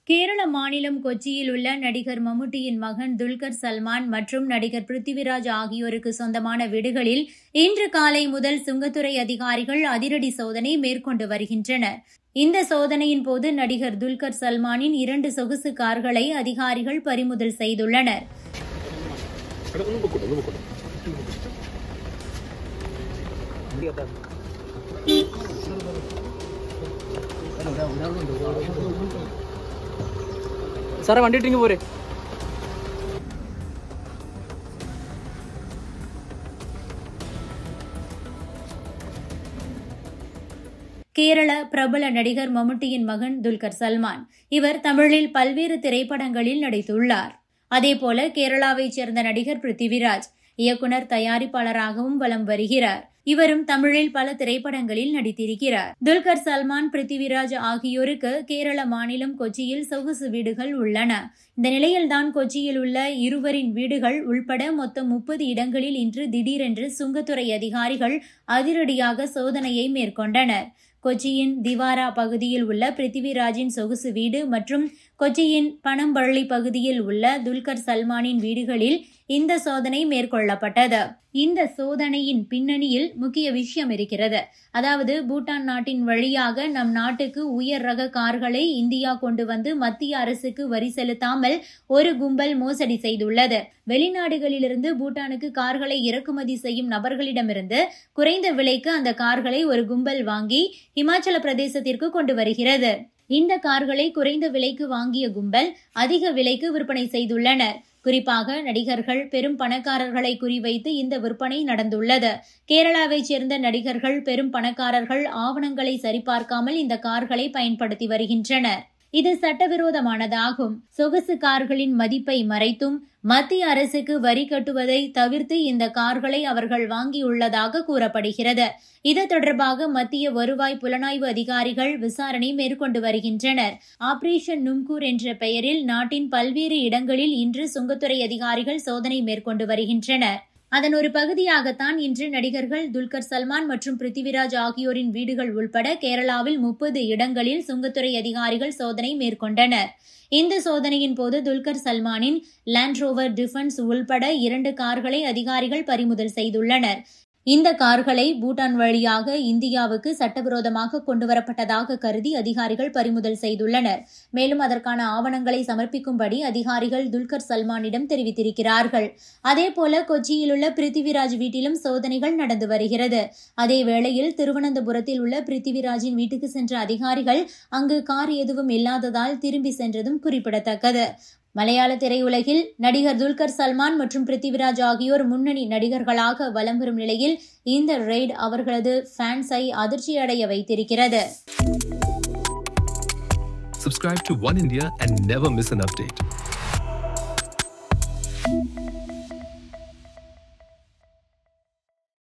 கேரள மாநிலம் கொச்சியில் உள்ள நடிகர் மம்முட்டியின் மகன் துல்கர் சல்மான் மற்றும் நடிகர் பிருத்திவிராஜ் ஆகியோருக்கு சொந்தமான வீடுகளில் இன்று காலை முதல் சுங்கத்துறை அதிகாரிகள் அதிரடி சோதனை மேற்கொண்டு வருகின்றனர். இந்த சோதனையின் போது நடிகர் துல்கர் சல்மானின் 2 சொகுசு கார்களை அதிகாரிகள் பறிமுதல் செய்துள்ளனர். सारा वंडी टिंग बोरे கேரள பிரபல நடிகர் மம்முட்டியின் மகன் துல்கர் சல்மான். இவர் தமிழில் பல்வேறு திரைப்படங்களில் நடித்துள்ளார். அதேபோல கேரளாவைச் சேர்ந்த நடிகர் பிருத்திவிராஜ் இயக்குனர், தயாரிப்பாளராகவும் வலம் வருகிறார். இவரும் தமிழில் பல திரைப்படங்களில் நடித்திருக்கிறார். துல்கர் சல்மான், பிருத்திவிராஜ் ஆகியோருக்கு கேரள மாநிலம் கொச்சியில் சொகுசு வீடுகள் உள்ளன. இந்த நிலையில்தான் கொச்சியில் உள்ள இருவரின் வீடுகள் உள்பட மொத்தம் 30 இடங்களில் இன்று திடீரென்று சுங்கத்துறை அதிகாரிகள் அதிரடியாக சோதனையை மேற்கொண்டனர். கொச்சியின் திவாரா பகுதியில் உள்ள பிருத்திவிராஜின் சொகுசு வீடு மற்றும் கொச்சியின் பனம்பள்ளி பகுதியில் உள்ள துல்கர் சல்மானின் வீடுகளில் இந்த சோதனை மேற்கொள்ளப்பட்டது. இந்த சோதனையின் பின்னணியில் முக்கிய விஷயம் இருக்கிறது. அதாவது, பூட்டான் நாட்டின் வழியாக நம் நாட்டுக்கு உயர் ரக கார்களை இந்தியா கொண்டு வந்து மத்திய அரசுக்கு வரி செலுத்தாமல் ஒரு கும்பல் மோசடி செய்துள்ளது. வெளிநாடுகளிலிருந்து பூட்டானுக்கு கார்களை இறக்குமதி செய்யும் நபர்களிடமிருந்து குறைந்த விலைக்கு அந்த கார்களை ஒரு கும்பல் வாங்கி இமாச்சல பிரதேசத்திற்கு கொண்டு வருகிறது. இந்த கார்களை குறைந்த விலைக்கு வாங்கிய கும்பல் அதிக விலைக்கு விற்பனை செய்துள்ளனர். குறிப்பாக நடிகர்கள், பெரும் பணக்காரர்களை குறிவைத்து இந்த விற்பனை நடந்துள்ளது. கேரளாவைச் சேர்ந்த நடிகர்கள், பெரும் பணக்காரர்கள் ஆவணங்களை சரிபார்க்காமல் இந்த கார்களை பயன்படுத்தி வருகின்றனர். இது சட்டவிரோதமானதாகும். சொகுசு கார்களின் மதிப்பை மறைத்தும் மத்திய அரசுக்கு வரி கட்டுவதை தவிர்த்து இந்த கார்களை அவர்கள் வாங்கியுள்ளதாக கூறப்படுகிறது. இது தொடர்பாக மத்திய வருவாய் புலனாய்வு அதிகாரிகள் விசாரணை மேற்கொண்டு வருகின்றனர். ஆபரேஷன் நும்கூர் என்ற பெயரில் நாட்டின் பல்வேறு இடங்களில் இன்று சுங்கத்துறை அதிகாரிகள் சோதனை மேற்கொண்டு வருகின்றனர். அதன் ஒரு பகுதியாகத்தான் இன்று நடிகர்கள் துல்கர் சல்மான் மற்றும் பிருத்திவிராஜ் ஆகியோரின் வீடுகள் உள்பட கேரளாவில் 30 இடங்களில் சுங்கத்துறை அதிகாரிகள் சோதனை மேற்கொண்டனர். இந்த சோதனையின் போது துல்கர் சல்மானின் லேண்ட் ரோவர் டிஃபென்ஸ் உள்பட 2 கார்களை அதிகாரிகள் பறிமுதல் செய்துள்ளனர். இந்த கார்களை பூட்டான் வழியாக இந்தியாவுக்கு சட்டவிரோதமாக கொண்டுவரப்பட்டதாக கருதி அதிகாரிகள் பறிமுதல் செய்துள்ளனர். மேலும் அதற்கான ஆவணங்களை சமர்ப்பிக்கும்படி அதிகாரிகள் துல்கர் சல்மானிடம் தெரிவித்திருக்கிறார்கள். அதேபோல கொச்சியில் உள்ள பிருத்திவிராஜ் வீட்டிலும் சோதனைகள் நடந்து வருகிறது. அதேவேளையில் திருவனந்தபுரத்தில் உள்ள பிருத்திவிராஜின் வீட்டுக்கு சென்ற அதிகாரிகள் அங்கு கார் எதுவும் இல்லாததால் திரும்பி சென்றதும் குறிப்பிடத்தக்கது. மலையாள திரையுலகில் நடிகர் துல்கர் சல்மான் மற்றும் பிருத்திவிராஜ் ஆகியோர் முன்னணி நடிகர்களாக வலம் வரும் நிலையில் இந்த ரெய்ட் அவர்களது ஃபேன்ஸை அதிர்ச்சியடைய வைத்திருக்கிறது. Subscribe to One India and never miss an update.